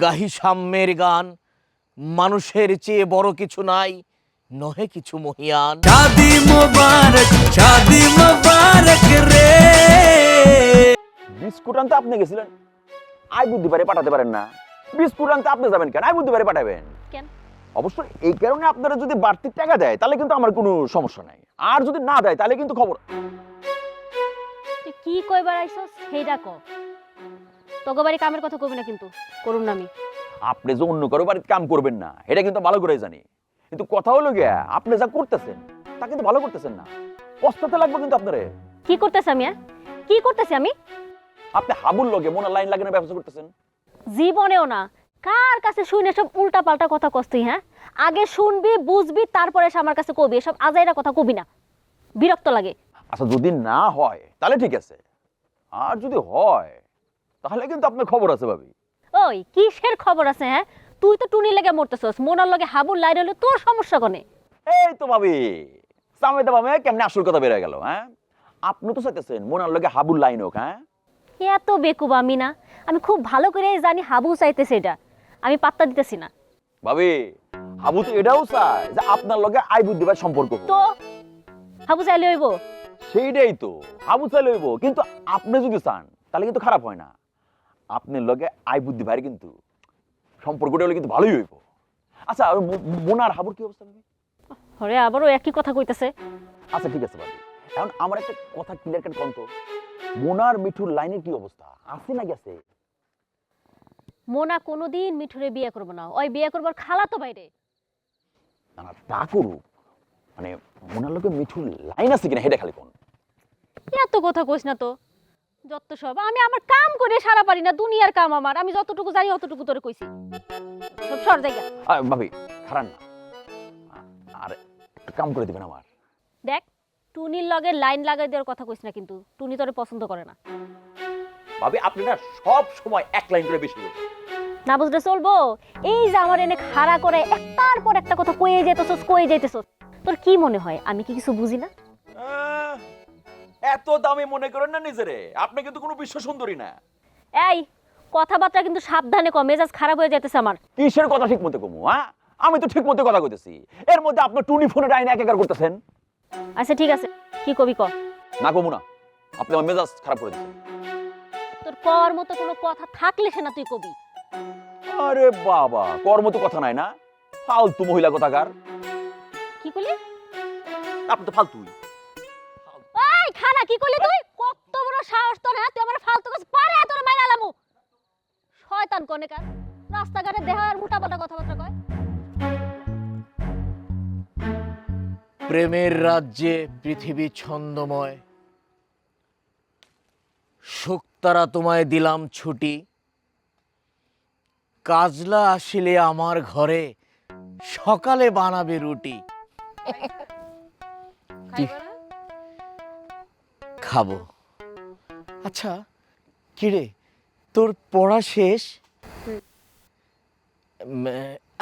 গাহি সাম্যের গান, মানুষের চেয়ে বড় কিছু নাই, নহে কিছু মহিয়ান। শাদি মোবারক রে। বিস্কুট আনতে আপনি গেছিলেন, আই বুদ্ধি পারে পাঠাতে পারেন না। বিস্কুট আনতে আপনি যাবেন কেন, আই বুদ্ধি পারে পাঠাবেন কেন? অবশ্যই এই কারণে আপনারা যদি বাড়তি টাকা দেয় তাহলে কিন্তু আমার কোনো সমস্যা নাই, আর যদি না দেয় তাহলে কিন্তু খবর। তুই কি কইবার আইছস সেইটা ক। তোকে বাড়ি কামের কথা কইবি না কিন্তু, করুম না আমি। আপনি যে অন্য কারো বাড়িতে কাম করবেন না এটা কিন্তু ভালো করে জানি, কিন্তু কথা হলো গিয়া আপনি যা করতেছেন তা কিন্তু ভালো করতেছেন না, পস্তাতে লাগবে কিন্তু আপনারে। কি করতেছ আমি? কি করতেছি আমি? আপনি হাবুল লগে মোনা লাইন লাগানোর ব্যবস্থা করতেছেন। জীবনেও না। কার কাছে শুনে সব উল্টা পাল্টা কথা কস তুই? হ্যাঁ, আগে শুনবি বুঝবি তারপরে এসে আমার কাছে কবি। এসব আজাইরা কথা কবি না, বিরক্ত লাগে। আচ্ছা যদি না হয় তাহলে ঠিক আছে, আর যদি হয় তাহলে কিন্তু আপনার খবর আছে ভাবি। ওই কিসের খবর আছে? হ্যাঁ, তুই তো টুনি লেগে মরতেছস, মোনার লগে হাবুর লাইন হলে তোর সমস্যা কোনে? এই তো ভাবি সামনে দামে কেমনে আসল কথা বের হয়ে গেল। হ্যাঁ, আপনি তো চাইতেছেন মোনার লগে হাবুল লাইন হোক। হ্যাঁ, এত বেকুব আমি না। আমি খুব ভালো করে জানি হাবু চাইতেছে, এটা আমি পাত্তা দিতেছি না। ভাবি হাবু তো এটাও চায় যে আপনার লগে আই বুদ্ধি ভাই সম্পর্ক হোক। তো হাবু চাইলে হইব? সেইটাই তো, হাবু চাইলে হইব, কিন্তু আপনি যদি চান তাহলে কিন্তু খারাপ হয় না। আপনার লগে আই বুদ্ধি ভাইয়ের কিন্তু সম্পর্কটা হলে কিন্তু ভালোই হইব। আচ্ছা আর মোনার হাবুর কি অবস্থা ভাবি? হরে আবারও একই কথা কইতেছে। আচ্ছা ঠিক আছে ভাবি, এখন আমার একটা কথা ক্লিয়ার কাট কন্ত, মোনার মিঠুর লাইনের কি অবস্থা, আছে না গেছে? মোনা কোনোদিন মিঠুরে বিয়ে করবো না, ওই বিয়ে করবার খালা তো বাইরে। না না তা করুক, মানে মোনার লগে মিঠুর লাইন আছে কিনা হেডে খালি কোন। এত কথা কইস না তো। যত সব আমি আমার কাম করে সারা পারি না, দুনিয়ার কাম আমার, আমি যতটুকু জানি অতটুকু তোরে কইছি। সব সর জায়গা। ভাবি খারাপ না, আর একটা কাম করে দিবেন আমার। দেখ, টুনির লগে লাইন লাগাই দেওয়ার কথা কইস না কিন্তু, টুনি তোরে পছন্দ করে না। ভাবি আপনি না সব সময় এক লাইন করে বেশি বলবেন। না বুঝলে চলবো? এই যে আমার এনে খাড়া করে একটার পর একটা কথা কয়ে যেতেছস কয়ে যাইতেছস, তোর কি মনে হয় আমি কি কিছু বুঝি না? এত দামি মনে করেন না নিজেরে, আপনি কিন্তু কোনো বিশ্ব সুন্দরী না। এই কথাবার্তা কিন্তু সাবধানে কম, মেজাজ খারাপ হয়ে যাইতেছে আমার। কিসের কথা ঠিক মতো কমু? হ্যাঁ, আমি তো ঠিক মতো কথা কইতেছি, এর মধ্যে আপনি টুনি ফোনের আইনে একাকার করতেছেন। আচ্ছা ঠিক আছে, কি কবি ক। না কমু না, আপনি আমার মেজাজ খারাপ করে দিচ্ছেন। তোর কর মতো কোনো কথা থাকলে সে না তুই কবি। আরে বাবা, কর্ম তো কথা নাই না, ফালতু মহিলা কথাকার। কি কইলি? আপনি তো ফালতুই। এই খানা কি কইলি তুই? কত বড় সাহস তোর? হ্যাঁ, তুই আমার ফালতু কাজ পারে তোর মাইরা লামু। শয়তান কোনেকার, রাস্তাঘাটে দেখা আর মোটাপাটা কথাবার্তা কয়। প্রেমের রাজ্যে পৃথিবী ছন্দময়, শুকতারা তোমায় দিলাম ছুটি, কাজলা আসিলে আমার ঘরে সকালে বানাবে রুটি। খাবো। আচ্ছা কিরে, তোর পড়া শেষ?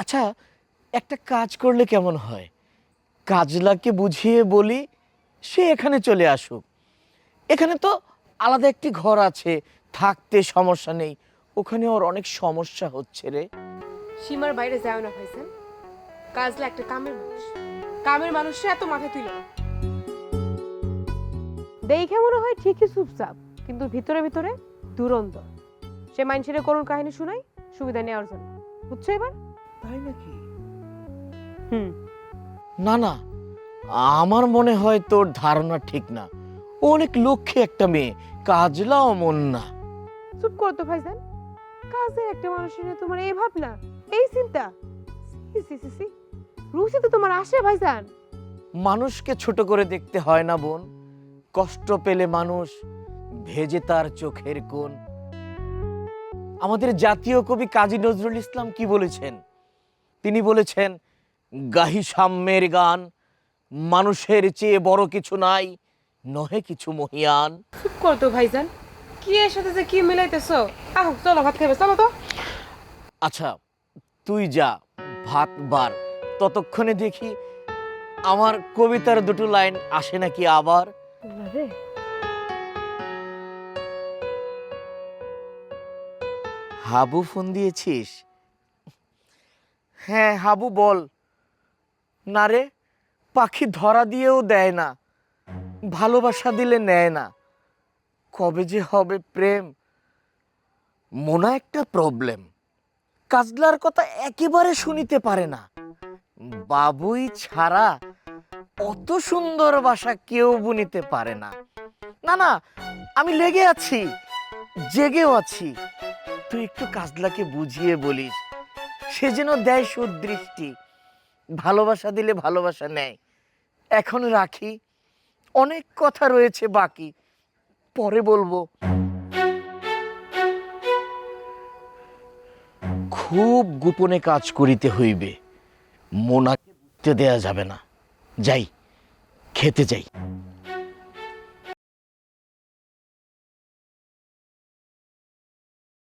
আচ্ছা একটা কাজ করলে কেমন হয়, কাজলাকে বুঝিয়ে বলি সে এখানে চলে আসুক। এখানে তো আলাদা একটি ঘর আছে, থাকতে সমস্যা নেই, ওখানে ওর অনেক সমস্যা হচ্ছে রে। সীমার বাইরে যায় না ভাইজান, কাজলা একটা কামের মানুষ, কামের মানুষে এত মাথায় তুলে না। দেখে মনে হয় ঠিকই চুপচাপ, কিন্তু ভিতরে ভিতরে দুরন্তর। সে মানুষের করুণ কাহিনী শুনাই সুবিধা নেওয়ার জন্য, বুঝছো এবার? তাই নাকি? হুম। না না, আমার মনে হয় তোর ধারণা ঠিক না, ও অনেক লক্ষ্মী একটা মেয়ে, কাজলা অমন না। চুপ করো তো ভাইজান, কাজের একটা মানুষের নিয়ে তোমার এই ভাবনা, এই চিন্তা, রুচি তো তোমার আসে ভাইজান। মানুষকে ছোট করে দেখতে হয় না বোন, কষ্ট পেলে মানুষ ভেজে তার চোখের কোণ। আমাদের জাতীয় কবি কাজী নজরুল ইসলাম কি বলেছেন? তিনি বলেছেন, গাহি সাম্যের গান, মানুষের চেয়ে বড় কিছু নাই, নহে কিছু মহিয়ান। চুপ করো তো ভাইজান, কি এর সাথে যে কি মিলাইতেছো? আহ চলো ভাত খাইবে, চলো তো। আচ্ছা তুই যা, ভাত বার, ততক্ষণে দেখি আমার কবিতার দুটো লাইন আসে নাকি আবার। হাবু ফোন দিয়েছিস? হ্যাঁ হাবু বল। না রে, পাখি ধরা দিয়েও দেয় না, ভালোবাসা দিলে নেয় না। কবে যে হবে প্রেম। মোনা একটা প্রবলেম, কাজলার কথা একেবারে শুনিতে পারে না। বাবুই ছাড়া অত সুন্দর বাসা কেউ বুনিতে পারে না। না না, আমি লেগে আছি, জেগেও আছি। তুই একটু কাজলাকে বুঝিয়ে বলিস, সে যেন দেয় সুদৃষ্টি। ভালোবাসা দিলে ভালোবাসা নেয়। এখন রাখি, অনেক কথা রয়েছে বাকি, পরে বলবো। খুব গোপনে কাজ করিতে হইবে, মোনাকে বুঝতে দেয়া যাবে না। যাই, খেতে যাই।